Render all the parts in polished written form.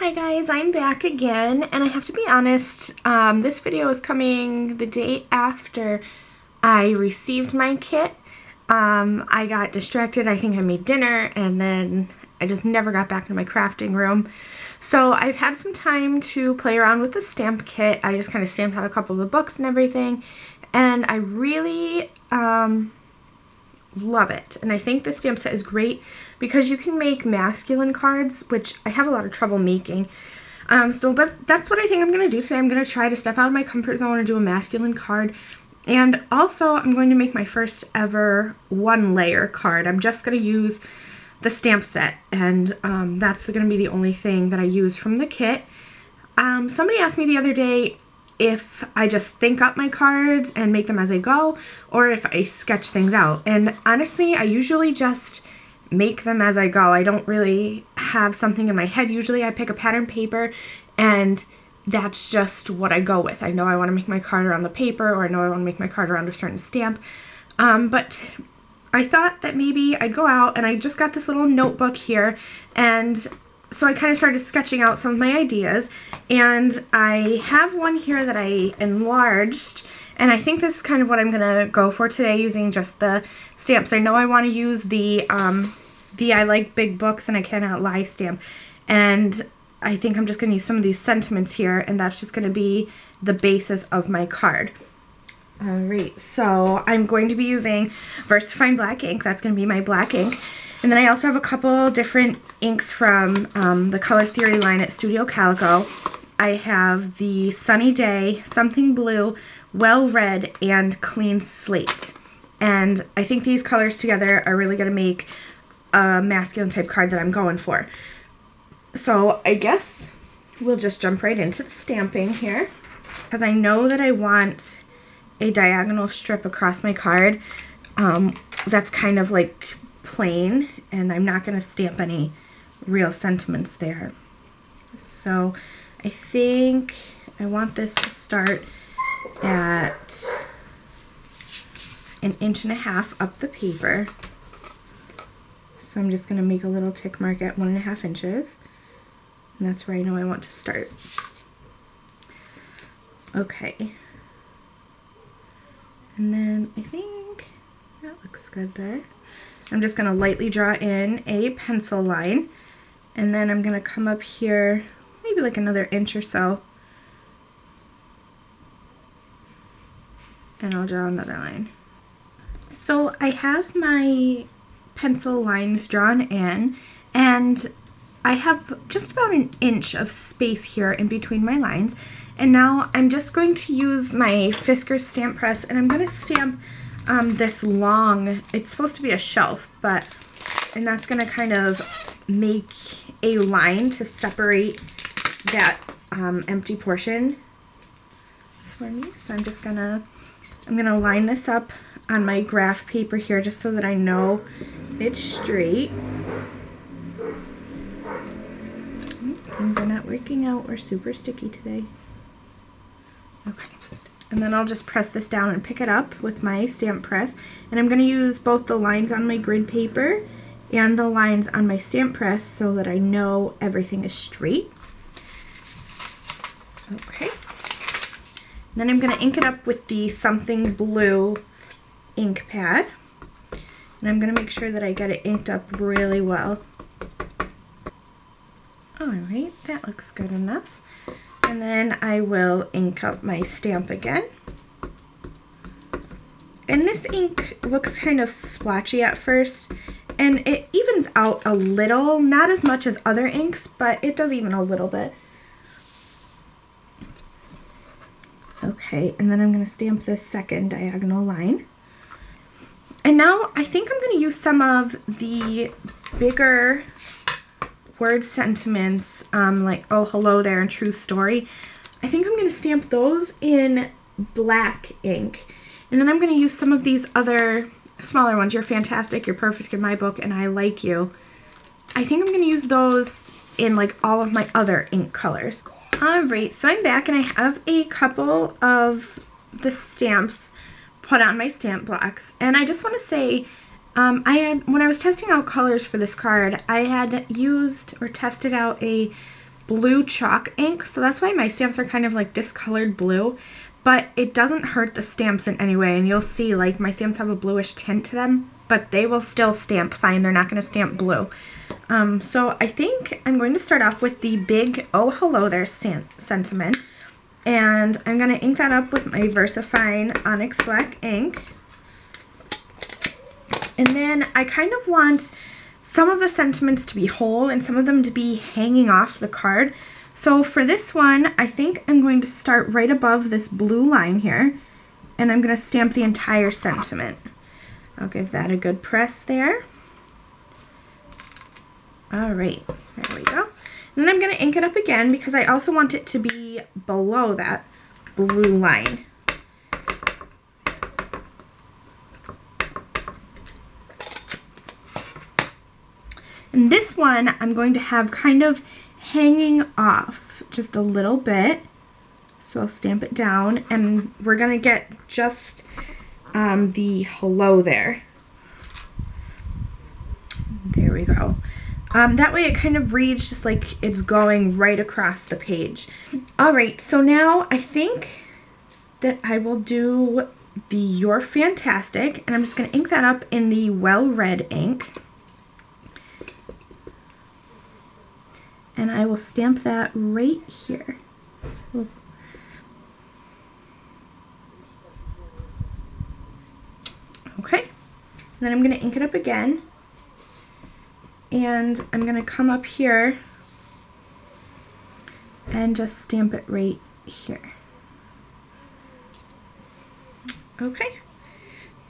Hi guys, I'm back again, and I have to be honest, this video is coming the day after I received my kit. I got distracted. I think I made dinner, and then I just never got back into my crafting room. So I've had some time to play around with the stamp kit. I just kind of stamped out a couple of the books and everything, and I really love it. And I think the stamp set is great because you can make masculine cards, which I have a lot of trouble making. But that's what I think I'm going to do today. I'm going to try to step out of my comfort zone and do a masculine card. And also, I'm going to make my first ever one-layer card. I'm just going to use the stamp set, and that's going to be the only thing that I use from the kit. Somebody asked me the other day if I just think up my cards and make them as I go, or if I sketch things out. And honestly, I usually just make them as I go. I don't really have something in my head. Usually I pick a pattern paper and that's just what I go with. I know I want to make my card around the paper, or I know I want to make my card around a certain stamp. But I thought that maybe I'd go out, and I just got this little notebook here, and so I kind of started sketching out some of my ideas, and I have one here that I enlarged, and I think this is kind of what I'm going to go for today, using just the stamps. I know I want to use the I like big books and I cannot lie stamp, and I think I'm just going to use some of these sentiments here, and that's just going to be the basis of my card. Alright, so I'm going to be using VersaFine black ink. That's going to be my black ink. And then I also have a couple different inks from the Color Theory line at Studio Calico. I have the Sunny Day, Something Blue, Well Red, and Clean Slate. And I think these colors together are really going to make a masculine type card that I'm going for. So I guess we'll just jump right into the stamping here, because I know that I want a diagonal strip across my card that's kind of like plain, and I'm not going to stamp any real sentiments there. So I think I want this to start at 1.5 inches up the paper. So I'm just going to make a little tick mark at 1.5 inches, and that's where I know I want to start. Okay. And then I think that looks good there. I'm just going to lightly draw in a pencil line, and then I'm going to come up here maybe like another inch or so, and I'll draw another line. So I have my pencil lines drawn in, and I have just about 1 inch of space here in between my lines. And now I'm just going to use my Fisker stamp press, and I'm going to stamp this long, it's supposed to be a shelf, and that's going to kind of make a line to separate that empty portion for me. So I'm just I'm going to line this up on my graph paper here just so that I know it's straight. Things are not working out. We're super sticky today. Okay, and then I'll just press this down and pick it up with my stamp press, and I'm going to use both the lines on my grid paper and the lines on my stamp press so that I know everything is straight. Okay, and then I'm going to ink it up with the Something Blue ink pad, and I'm going to make sure that I get it inked up really well. Alright, that looks good enough. And then I will ink up my stamp again. And this ink looks kind of splotchy at first, and it evens out a little, not as much as other inks, but it does even a little bit. Okay, and then I'm going to stamp this second diagonal line. And now I think I'm going to use some of the bigger word sentiments, like "Oh, hello there" and "True Story." I think I'm going to stamp those in black ink. And then I'm going to use some of these other smaller ones. "You're fantastic," "You're perfect in my book," and "I like you." I think I'm going to use those in like all of my other ink colors. Alright, so I'm back, and I have a couple of the stamps put on my stamp blocks. And I just want to say, when I was testing out colors for this card, I had used or tested out a blue chalk ink, so that's why my stamps are kind of like discolored blue, but it doesn't hurt the stamps in any way, and you'll see like my stamps have a bluish tint to them, but they will still stamp fine. They're not going to stamp blue. So I think I'm going to start off with the big Oh Hello There sentiment, and I'm going to ink that up with my VersaFine Onyx Black ink. And then I kind of want some of the sentiments to be whole and some of them to be hanging off the card. So for this one, I think I'm going to start right above this blue line here, and I'm going to stamp the entire sentiment. I'll give that a good press there. All right, there we go. And then I'm going to ink it up again because I also want it to be below that blue line. And this one I'm going to have kind of hanging off just a little bit. So I'll stamp it down, and we're going to get just the hello there. There we go. That way it kind of reads just like it's going right across the page. Alright, so now I think that I will do the You're Fantastic, and I'm just going to ink that up in the Well Red ink. And I will stamp that right here. Okay, and then I'm going to ink it up again. And I'm going to come up here and just stamp it right here. Okay,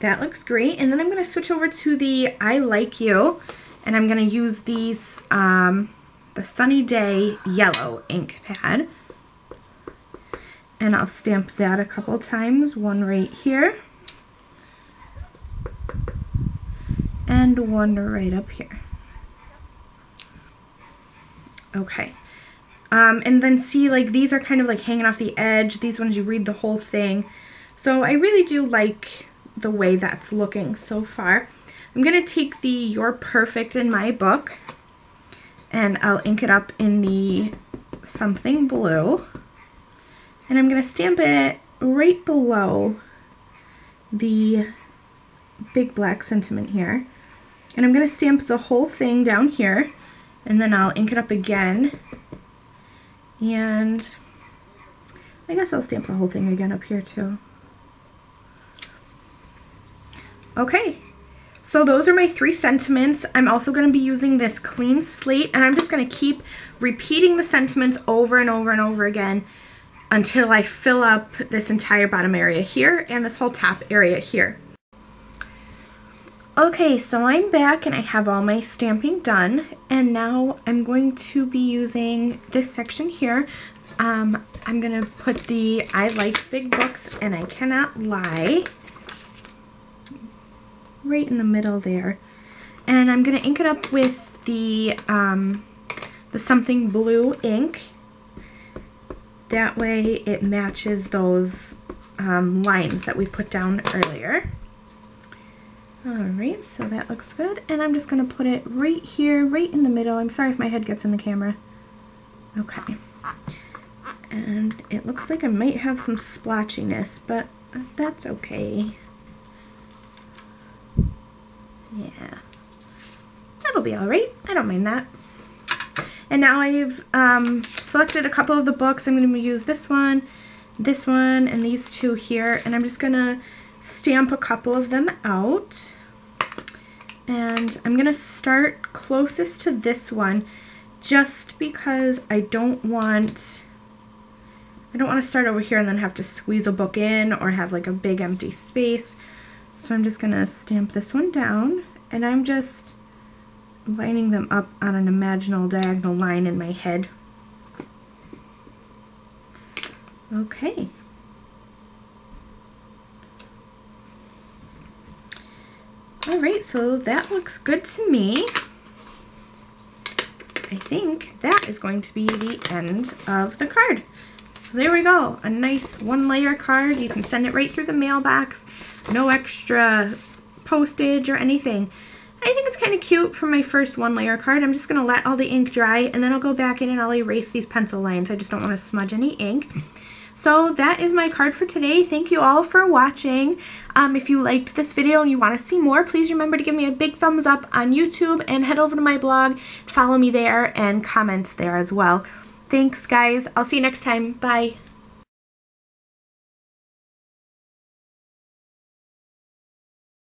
that looks great. And then I'm going to switch over to the I Like You, and I'm going to use these, the Sunny Day yellow ink pad. And I'll stamp that a couple times, one right here, and one right up here. Okay, and then see, like, these are kind of like hanging off the edge. These ones you read the whole thing. So I really do like the way that's looking so far. I'm going to take the You're Perfect in My Book, and I'll ink it up in the something blue. And I'm going to stamp it right below the big black sentiment here. And I'm going to stamp the whole thing down here. And then I'll ink it up again, and I guess I'll stamp the whole thing again up here too. Okay, so those are my 3 sentiments. I'm also going to be using this clean slate, and I'm just going to keep repeating the sentiments over and over and over again until I fill up this entire bottom area here and this whole top area here. Okay, so I'm back and I have all my stamping done, and now I'm going to be using this section here. I'm going to put the I Like Big Books and I Cannot Lie right in the middle there. And I'm going to ink it up with the something blue ink. That way it matches those lines that we put down earlier. Alright, so that looks good, and I'm just going to put it right here, right in the middle. I'm sorry if my head gets in the camera. Okay. And it looks like I might have some splotchiness, but that's okay. Yeah. That'll be alright. I don't mind that. And now I've selected a couple of the books. I'm going to use this one, and these 2 here, and I'm just going to stamp a couple of them out, and I'm gonna start closest to this one just because I don't want to start over here and then have to squeeze a book in or have like a big empty space. So I'm just gonna stamp this one down, and I'm just lining them up on an imaginal diagonal line in my head. Okay. Alright, so that looks good to me. I think that is going to be the end of the card. So there we go, a nice 1-layer card. You can send it right through the mailbox, no extra postage or anything. I think it's kind of cute for my first one layer card. I'm just going to let all the ink dry, and then I'll go back in and I'll erase these pencil lines. I just don't want to smudge any ink. So that is my card for today. Thank you all for watching. If you liked this video and you want to see more, please remember to give me a big thumbs up on YouTube and head over to my blog, follow me there, and comment there as well. Thanks, guys. I'll see you next time. Bye.